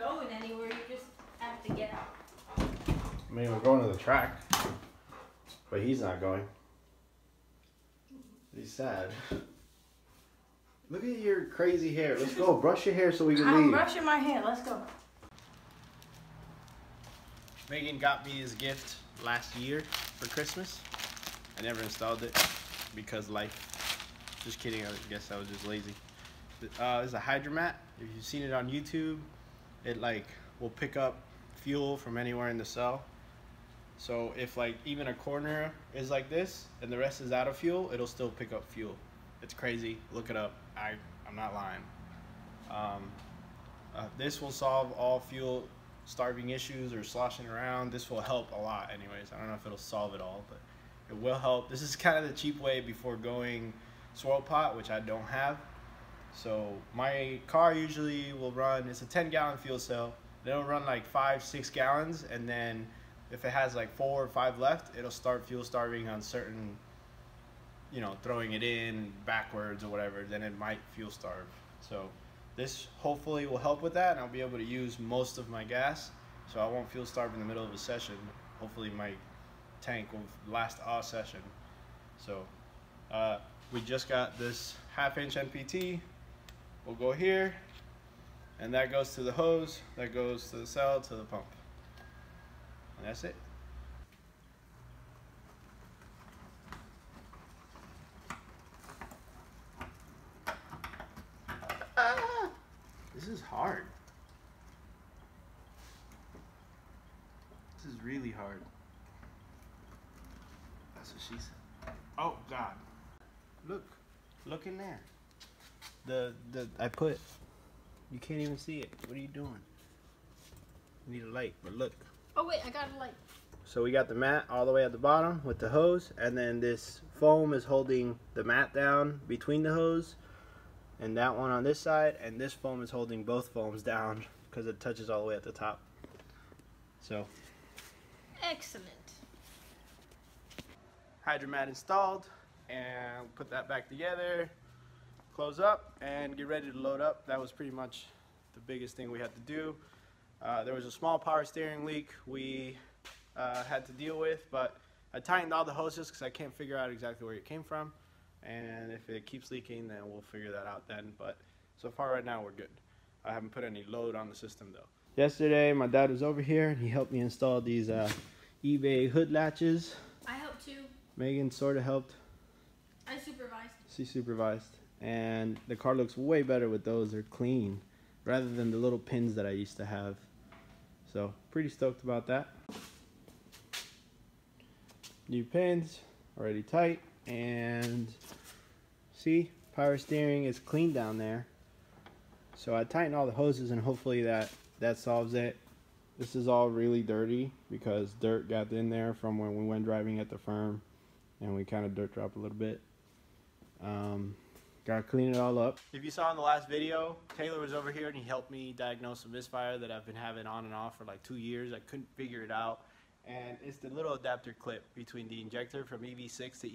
going anywhere. You just have to get out. I mean, we're going to the track, but he's not going. He's sad. Look at your crazy hair. Let's go. Brush your hair so we can leave. I'm brushing my hair. Let's go. Megan got me his gift last year for Christmas. I never installed it because life. Just kidding. I guess I was just lazy. It's a hydromat. If you've seen it on YouTube, it like will pick up fuel from anywhere in the cell. So if like even a corner is like this and the rest is out of fuel, it'll still pick up fuel. It's crazy. Look it up. I'm not lying. This will solve all fuel starving issues or sloshing around. This will help a lot anyways. I don't know if it'll solve it all, but it will help. This is kind of the cheap way before going swirl pot, which I don't have. So my car usually will run, it's a 10-gallon fuel cell. It'll run like 5-6 gallons, and then if it has like 4 or 5 left, it'll start fuel starving on certain, you know, throwing it in backwards or whatever, then it might fuel starve. So this hopefully will help with that, and I'll be able to use most of my gas, so I won't fuel starve in the middle of a session. Hopefully my tank will last all session. So we just got this 1/2-inch NPT. We'll go here, and that goes to the hose, that goes to the cell, to the pump. And that's it. This is hard. This is really hard. That's what she said. Oh God. Look in there. I put, you can't even see it. What are you doing? You need a light, but look. Oh wait, I got a light. So we got the mat all the way at the bottom with the hose, and then this foam is holding the mat down between the hose, and that one on this side, and this foam is holding both foams down because it touches all the way at the top. So Excellent. hydromat installed, and put that back together, close up, and get ready to load up. That was pretty much the biggest thing we had to do. There was a small power steering leak we had to deal with, but I tightened all the hoses because I can't figure out exactly where it came from, and if it keeps leaking, then we'll figure that out then. But so far right now we're good. I haven't put any load on the system though. Yesterday my dad was over here and he helped me install these eBay hood latches. I helped too. Megan sort of helped. I supervised. She supervised, and the car looks way better with those. They're clean rather than the little pins that I used to have. So pretty stoked about that. New pins, already tight, and see, power steering is clean down there. So I tightened all the hoses, and hopefully that solves it. This is all really dirty because dirt got in there from when we went driving at the firm, and we kind of dirt dropped a little bit. Gotta clean it all up. If you saw in the last video, Taylor was over here and he helped me diagnose a misfire that I've been having on and off for like 2 years. I couldn't figure it out, and it's the little adapter clip between the injector from EV6 to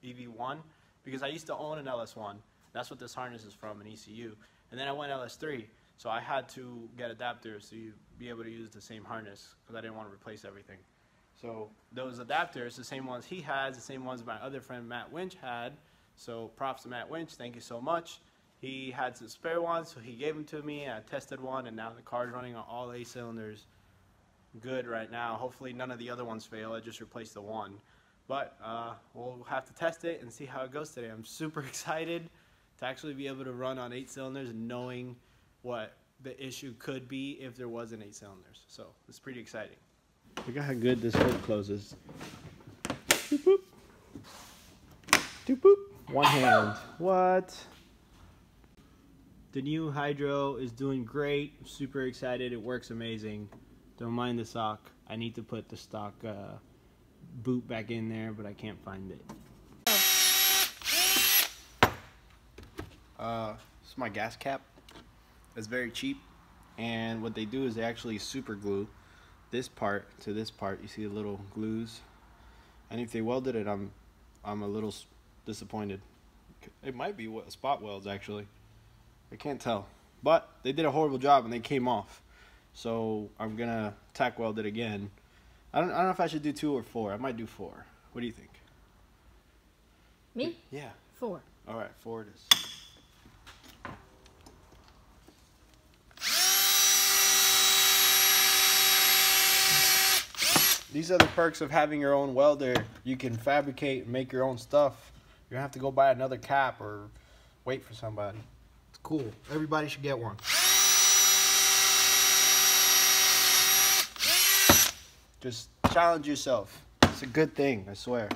EV1, because I used to own an LS1. That's what this harness is from, an ECU, and then I went LS3, so I had to get adapters to be able to use the same harness because I didn't want to replace everything. So those adapters, the same ones he has, the same ones my other friend Matt Winch had. So props to Matt Winch, thank you so much. He had some spare ones, so he gave them to me. I tested one, and now the car's running on all 8 cylinders. Good right now. Hopefully none of the other ones fail. I just replaced the one. But we'll have to test it and see how it goes today. I'm super excited to actually be able to run on 8 cylinders and knowing what the issue could be if there wasn't 8 cylinders. So it's pretty exciting. Look at how good this hood closes. Doop boop. Doop boop. One hand. What? The new Hydro is doing great. I'm super excited. It works amazing. Don't mind the sock. I need to put the stock boot back in there, but I can't find it. It's my gas cap. It's very cheap, and what they do is they actually super glue this part to this part. You see the little glues, and if they welded it, I'm a little disappointed. It might be spot welds actually. I can't tell, but they did a horrible job and they came off. So I'm gonna tack weld it again. I don't know if I should do 2 or 4. I might do 4. What do you think? Me? Yeah. 4. All right, 4 it is. These are the perks of having your own welder. You can fabricate and make your own stuff. You don't have to go buy another cap or wait for somebody. It's cool. Everybody should get one. Just challenge yourself. It's a good thing, I swear.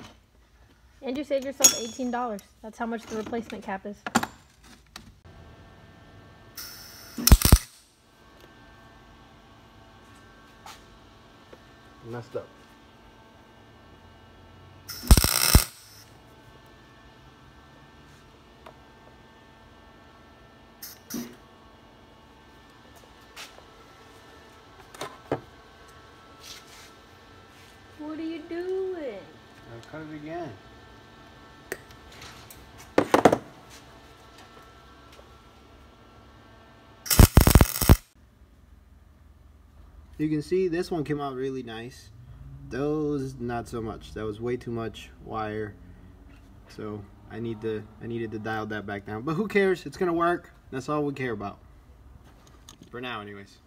And you save yourself $18. That's how much the replacement cap is. Messed up. What are you doing? I'll cut it again. You can see this one came out really nice. Those not so much. That was way too much wire. So I needed to dial that back down. But who cares? It's gonna work. That's all we care about. For now anyways.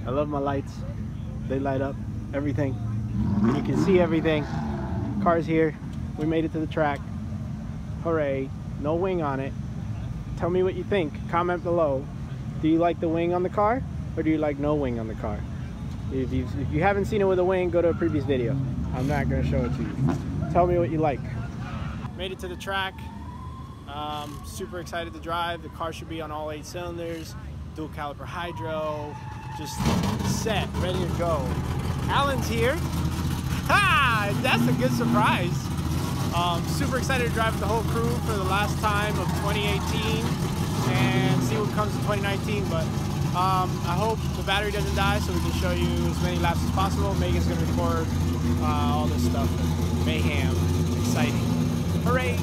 I love my lights. They light up everything. You can see everything. Car's here. We made it to the track. Hooray. No wing on it. Tell me what you think. Comment below. Do you like the wing on the car? Or do you like no wing on the car? If you haven't seen it with a wing, go to a previous video. I'm not going to show it to you. Tell me what you like. Made it to the track. Super excited to drive. The car should be on all 8 cylinders. Dual caliper hydro. Just set, ready to go. Alan's here. Ha! That's a good surprise. Super excited to drive with the whole crew for the last time of 2018 and see what comes in 2019. But I hope the battery doesn't die so we can show you as many laps as possible. Megan's gonna record all this stuff. Mayhem, exciting. Hooray!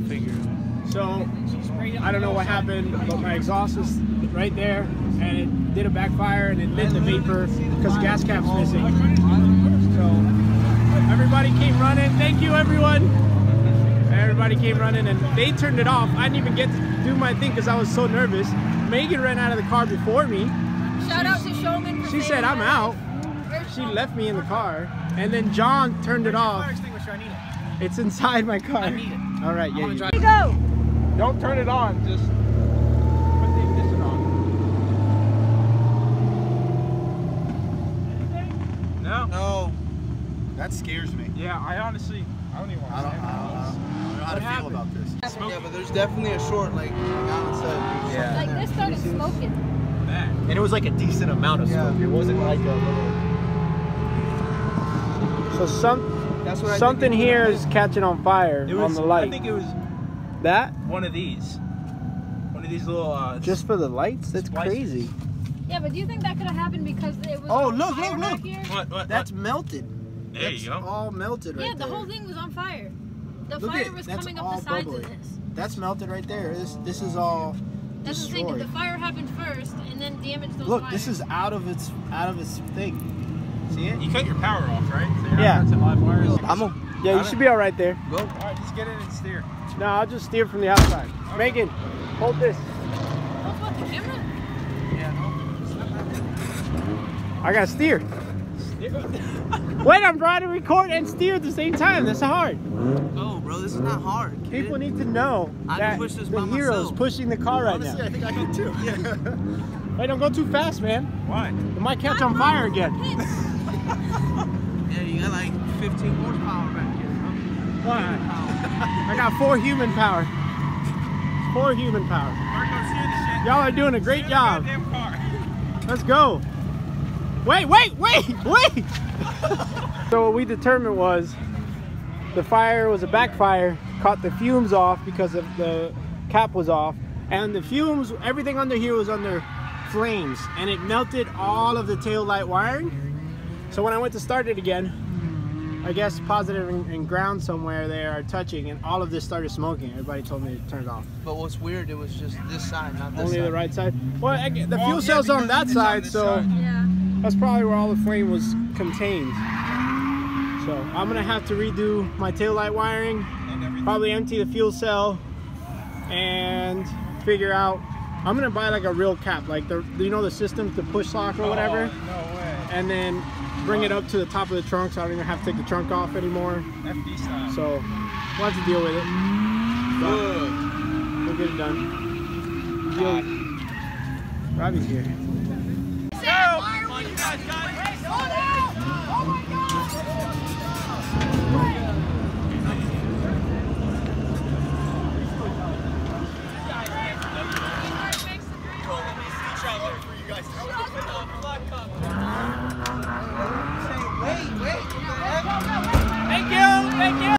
figure. So, I don't know what happened, but my exhaust was right there, and it did a backfire, and it lit the vapor because gas cap's missing. So, everybody came running. Thank you, everyone. Everybody came running, and they turned it off. I didn't even get to do my thing because I was so nervous. Megan ran out of the car before me. Shout out to Showman. She said, I'm out. She left me in the car, and then John turned it off. It's inside my car. I need it. All right, yeah. Here you go. Don't turn it on. Just put the ignition on. No. No. That scares me. Yeah, I honestly, I don't even want to say I don't know how to feel about this. Yeah, but there's definitely a short, like Alan said. Yeah. Like this started smoking. bad. And it was like a decent amount of smoke. It wasn't like a little. So something here is catching on fire on the light. I think it was That? one of these. One of these little. Just for the lights? That's Splices. crazy. Yeah, but do you think that could have happened because it was Oh, on look, fire look, back look. here? What? That's melted. There That's you go. all melted right Yeah, the there. whole thing was on fire. The Look fire at- was that's coming all up the sides bubbly. of this. That's melted right there. This is all That's the thing, 'cause destroyed. the fire happened first and then damaged those Look, wires. this is out of its thing. See it? You cut your power off, right? So you're Yeah. not touching live wires. Yeah, you should be all right there. Go. All right, just get in and steer. No, I'll just steer from the outside. Megan, hold this. Oh, what, the camera? Yeah, no. I gotta steer. Wait, I'm trying to record and steer at the same time. That's hard. Oh, bro, this is not hard, kid. People need to know I that can push this the by hero's myself. pushing the car right Honestly, now. I think I could too. Yeah. Wait, don't go too fast, man. Why? It might catch on fire again. Yeah, you got like 15 horsepower back here, bro. Why? I got 4 human power. 4 human power. Marco, steer the shit. Y'all are doing a great Steer the job. goddamn car. Let's go. Wait. So what we determined was the fire was a backfire, caught the fumes off because of the cap was off, and the fumes, everything under here was under flames, and it melted all of the tail light wiring. So when I went to start it again, I guess positive and ground somewhere there are touching, and all of this started smoking. Everybody told me to turn it off. But what's weird, it was just this side, not this Only side. the right side. Well, the Well, fuel yeah, cell's on because that it's on side, this so side. Yeah. that's probably where all the flame was contained. So I'm gonna have to redo my taillight wiring, probably empty the fuel cell, and figure out. I'm gonna buy like a real cap, like the the system, the push lock or whatever, Oh, no way. and then bring it up to the top of the trunk, so I don't even have to take the trunk off anymore. FD style. So we'll have to deal with it. But we'll get it done. Robbie's here. Thank you.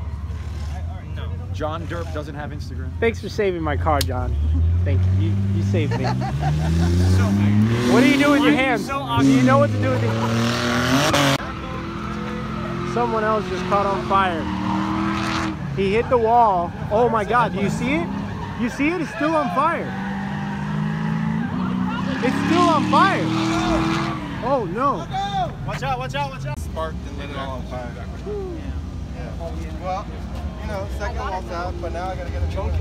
John Derp doesn't have Instagram. Thanks for saving my car, John. Thank you. You saved me. What do you do with your hands? Do you know what to do with it? Someone else just caught on fire. He hit the wall. Oh my God, do you see it? You see it? It's still on fire. It's still on fire. Oh no. Watch out, watch out, watch out. Sparked and lit it all on fire. Well, you know, second wall's out, but now I gotta get a new one.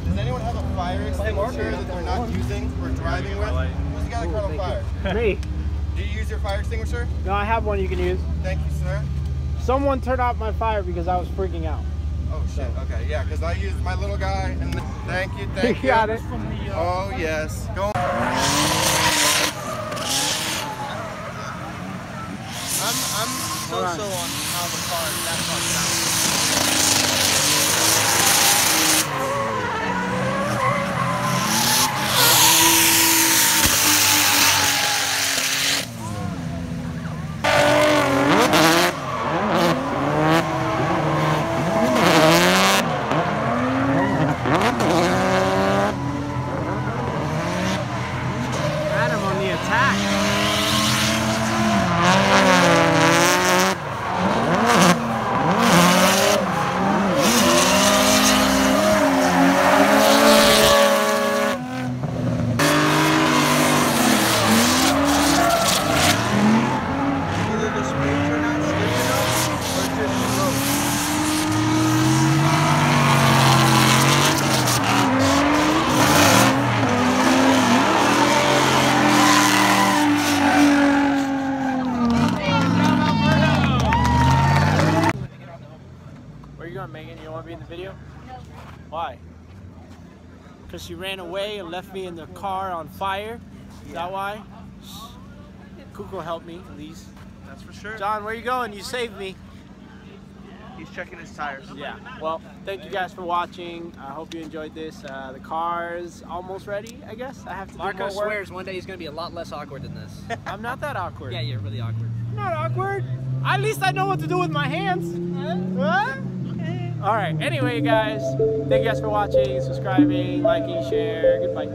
Does anyone have a fire extinguisher that they're not using or driving with? Who's got a car on fire? Me. Do you use your fire extinguisher? No, I have one you can use. Thank you, sir. Someone turned off my fire because I was freaking out. Oh shit, okay, yeah, because I used my little guy and thank you, thank you. You got it. Oh yes. Go. I'm so on how the car, that car sounds. Adam on the attack. because she ran away and left me in the car on fire. Is that why? Kuko helped me at least. That's for sure. John, where you going? You saved me. He's checking his tires. Yeah. Well, thank you guys for watching. I hope you enjoyed this. The car's almost ready, I guess. I have to do Marco more work. swears one day he's gonna be a lot less awkward than this. I'm not that awkward. Yeah, you're really awkward. I'm not awkward. At least I know what to do with my hands. Huh? All right. Anyway, guys, thank you guys for watching, subscribing, liking, share. Goodbye.